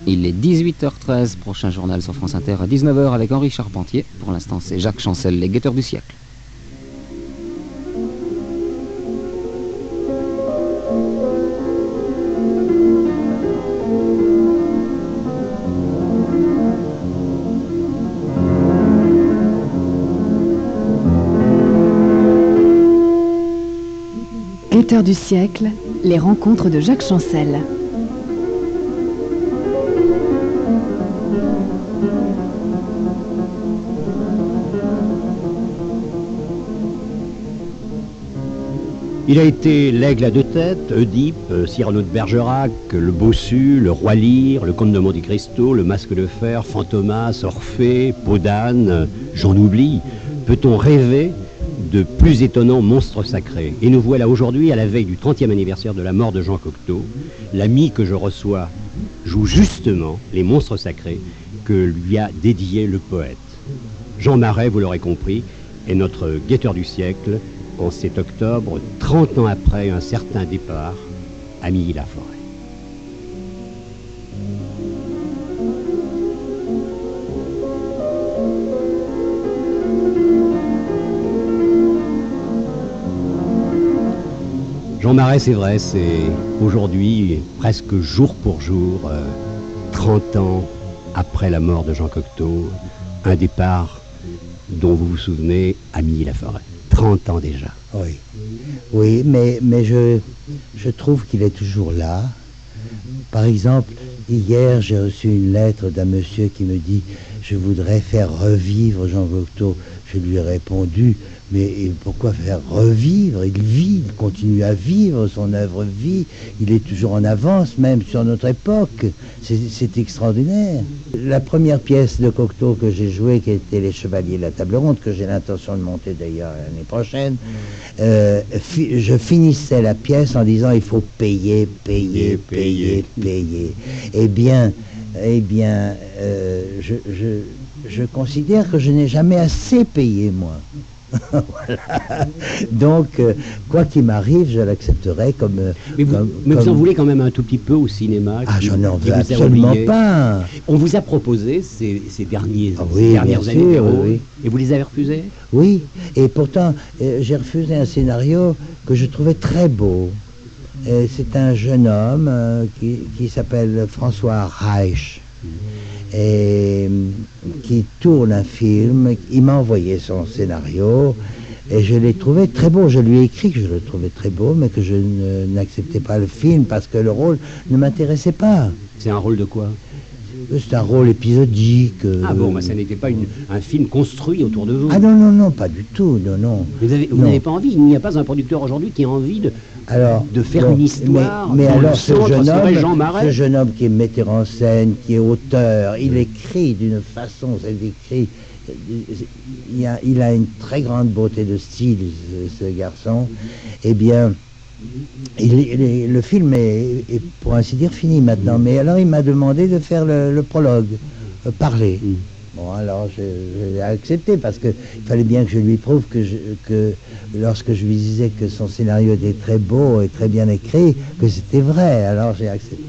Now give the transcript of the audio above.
Il est 18h13, prochain journal sur France Inter à 19h avec Henri Charpentier. Pour l'instant, c'est Jacques Chancel, les guetteurs du siècle. Guetteurs du siècle, les rencontres de Jacques Chancel. Il a été l'aigle à deux têtes, Oedipe, Cyrano de Bergerac, le Bossu, le Roi Lear, le Comte de Monte Cristo, le Masque de Fer, Fantomas, Orphée, Peau d'âne, j'en oublie. Peut-on rêver de plus étonnants monstres sacrés? Et nous voilà aujourd'hui à la veille du 30e anniversaire de la mort de Jean Cocteau. L'ami que je reçois joue justement les monstres sacrés que lui a dédié le poète. Jean Marais, vous l'aurez compris, est notre guetteur du siècle en cet octobre, 30 ans après un certain départ à Milly-la-Forêt. Jean Marais, c'est vrai, c'est aujourd'hui, presque jour pour jour, 30 ans après la mort de Jean Cocteau, un départ dont vous vous souvenez à Milly-la-Forêt. 30 ans déjà. Oui, mais je trouve qu'il est toujours là. Par exemple, hier, j'ai reçu une lettre d'un monsieur qui me dit « Je voudrais faire revivre Jean Cocteau ». Je lui ai répondu « Mais pourquoi faire revivre? Il vit, il continue à vivre, son œuvre vit, il est toujours en avance, même sur notre époque. C'est extraordinaire. » La première pièce de Cocteau que j'ai jouée, qui était Les Chevaliers de la Table Ronde, que j'ai l'intention de monter d'ailleurs l'année prochaine, je finissais la pièce en disant « Il faut payer, payer, payer, payer. » Eh bien, je considère que je n'ai jamais assez payé, moi. Voilà. Donc, quoi qu'il m'arrive, je l'accepterai comme... Mais vous en voulez quand même un tout petit peu au cinéma? Ah, je n'en veux absolument pas. On vous a proposé ces dernières sûr, années d'héros, oui. Et vous les avez refusés? Oui, et pourtant, j'ai refusé un scénario que je trouvais très beau. C'est un jeune homme qui s'appelle François Reich. Et qui tourne un film. Il m'a envoyé son scénario et je l'ai trouvé très beau. Je lui ai écrit que je le trouvais très beau, mais que je n'acceptais pas le film parce que le rôle ne m'intéressait pas. C'est un rôle de quoi? C'est un rôle épisodique. Ah bon, ça n'était pas un film construit autour de vous? Ah non, pas du tout, non. Vous n'avez pas envie? Il n'y a pas un producteur aujourd'hui qui a envie de faire une histoire? Mais alors ce jeune homme qui est metteur en scène, qui est auteur, il écrit d'une façon, il a une très grande beauté de style, ce garçon. Eh bien, le film est pour ainsi dire fini maintenant, mais alors il m'a demandé de faire le prologue, parler. Bon, alors j'ai accepté parce qu'il fallait bien que je lui prouve que lorsque je lui disais que son scénario était très beau et très bien écrit, que c'était vrai, alors j'ai accepté.